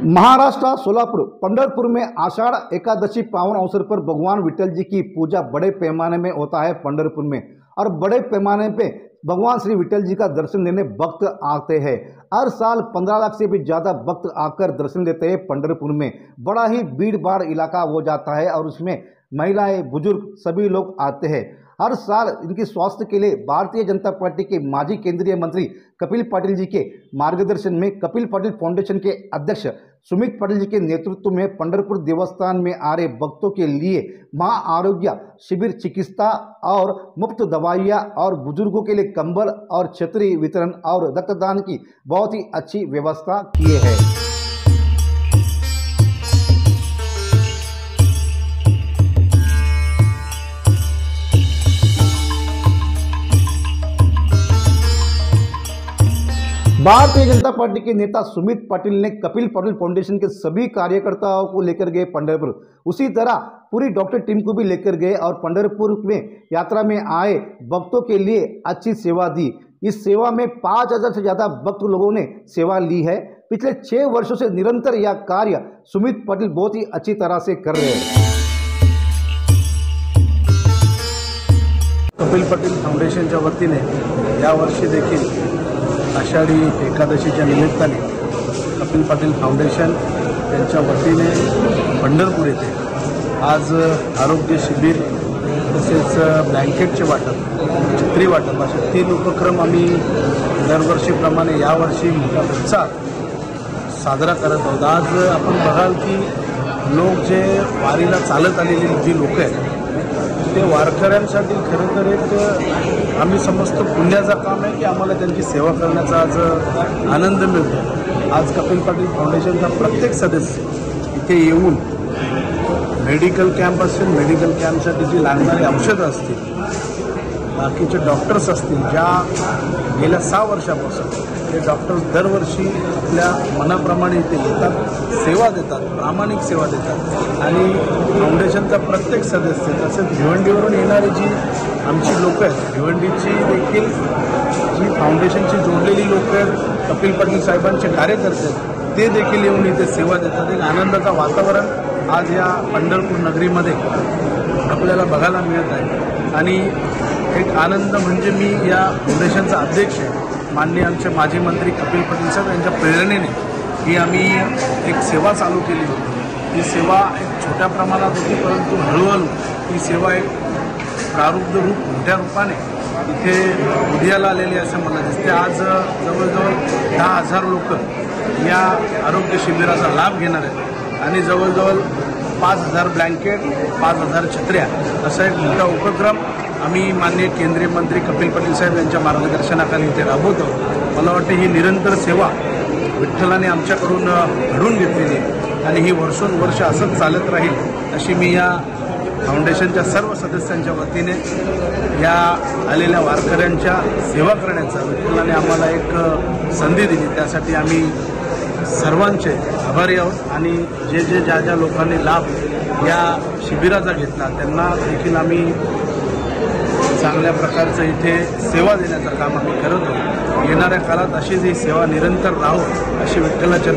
महाराष्ट्र सोलापुर पंढरपुर में आषाढ़ एकादशी पावन अवसर पर भगवान विठल जी की पूजा बड़े पैमाने में होता है पंढरपुर में। और बड़े पैमाने पे भगवान श्री विठल जी का दर्शन लेने भक्त आते हैं। हर साल 15 लाख से भी ज़्यादा भक्त आकर दर्शन लेते हैं पंढरपुर में। बड़ा ही भीड़ भाड़ इलाका हो जाता है और उसमें महिलाएं बुजुर्ग सभी लोग आते हैं। हर साल इनकी स्वास्थ्य के लिए भारतीय जनता पार्टी के माजी केंद्रीय मंत्री कपिल पाटिल जी के मार्गदर्शन में कपिल पाटिल फाउंडेशन के अध्यक्ष सुमित पाटिल जी के नेतृत्व में पंढरपुर देवस्थान में आ रहे भक्तों के लिए महा आरोग्य शिविर, चिकित्सा और मुफ्त दवाइयाँ और बुजुर्गों के लिए कंबल और छतरी वितरण और रक्तदान की बहुत ही अच्छी व्यवस्था किए है। भारतीय जनता पार्टी के नेता सुमित पाटिल ने कपिल पाटिल फाउंडेशन के सभी कार्यकर्ताओं को लेकर गए पंढरपुर। उसी तरह पूरी डॉक्टर टीम को भी लेकर गए और पंढरपुर में यात्रा में आए भक्तों के लिए अच्छी सेवा दी। इस सेवा में 5000 से ज़्यादा भक्त लोगों ने सेवा ली है। पिछले 6 वर्षों से निरंतर यह कार्य सुमित पाटिल बहुत ही अच्छी तरह से कर रहे हैं। कपिल पाटिल फाउंडेशनच्या वतीने यावर्षी देखील आषाढी एकादशीच्या निमित्ताने कपिल पाटिल फाउंडेशन यांच्या वतीने पंढरपूर येथे आज आरोग्य शिबिर तसेच ब्लँकेटचे वाटप, छत्री वाटप असे 3 उपक्रम आम्ही दरवर्षीप्रमाणे यावर्षी मोठ्या उत्साहात साजरा करत आहोत। आज आपण बघाल की लोक जे वारीला चालत आलेली जी लोक आहेत ते वारकऱ्यांसाठी खरं तर एक आम्ही समजतो पुण्याचं काम आहे की आम्हाला त्यांची सेवा करण्याचा आज आनंद मिळतो। आज कपिल पाटिल फाउंडेशनचा प्रत्येक सदस्य इथे येऊन मेडिकल कॅम्प असेल, मेडिकल कॅम्पसाठी जी लागणारी औषधं असतील, बाकीचे डॉक्टर्स असतील, ज्या गेल्या 6 वर्षापासून हे डॉक्टर्स दरवर्षी आपल्या मनाप्रमाणे इथे येतात, सेवा देतात, प्रामाणिक सेवा देतात आणि फाउंडेशनचा प्रत्येक सदस्य तसेच भिवंडीवरून येणारी जी आमची लोकं आहेत, भिवंडीची देखील जी फाउंडेशनची जोडलेली लोकं आहेत, कपिल पाटिल साहेबांचे कार्यकर्ते आहेत, ते देखील येऊन इथे सेवा देतात। एक आनंदाचं वातावरण आज या पंढरपूर नगरीमध्ये आपल्याला बघायला मिळत आहे आणि एक आनंद म्हणजे मी या फाउंडेशनचा अध्यक्ष आहे, माननीय आमचे माजी मंत्री कपिल पाटिल साहेब यांच्या प्रेरणेने ही आम्ही एक सेवा चालू केली होती। ही सेवा एक छोट्या प्रमाणात होती, परंतु हळूहळू ही सेवा एक प्रारूप रूप मोठ्या रूपाने इथे उदयाला आलेली असं मला दिसते। आज जवळजवळ 10,000 लोक या आरोग्य शिबिराचा लाभ घेणार आहेत आणि जवळजवळ 5,000 ब्लँकेट, 5,000 छत्र्या असा एक मोठा उपक्रम आम्ही माननीय केंद्रीय मंत्री कपिल पाटिल साहेब यांच्या मार्गदर्शनाखाली इथे राबवतो। मला वाटते ही निरंतर सेवा विठ्ठलाने आमच्याकडून घडून घेतलेली आहे आणि ही वर्षोनवर्ष असंच चालत राहील अशी मी या फाउंडेशनच्या सर्व सदस्यांच्या वतीने या आलेल्या वारकऱ्यांच्या सेवा करण्याचा विठ्ठलाने आम्हाला एक संधी दिली, त्यासाठी आम्ही सर्वांचे आभारी आहोत आणि ज्या लोकांनी लाभ या शिबिराचा घेतला त्यांना देखील आम्ही चांगल्या प्रकारचं इथे सेवा देण्याचं काम आम्ही करत आहोत। येणाऱ्या काळात अशीच ही सेवा निरंतर राहो अशी विठ्ठलाच्या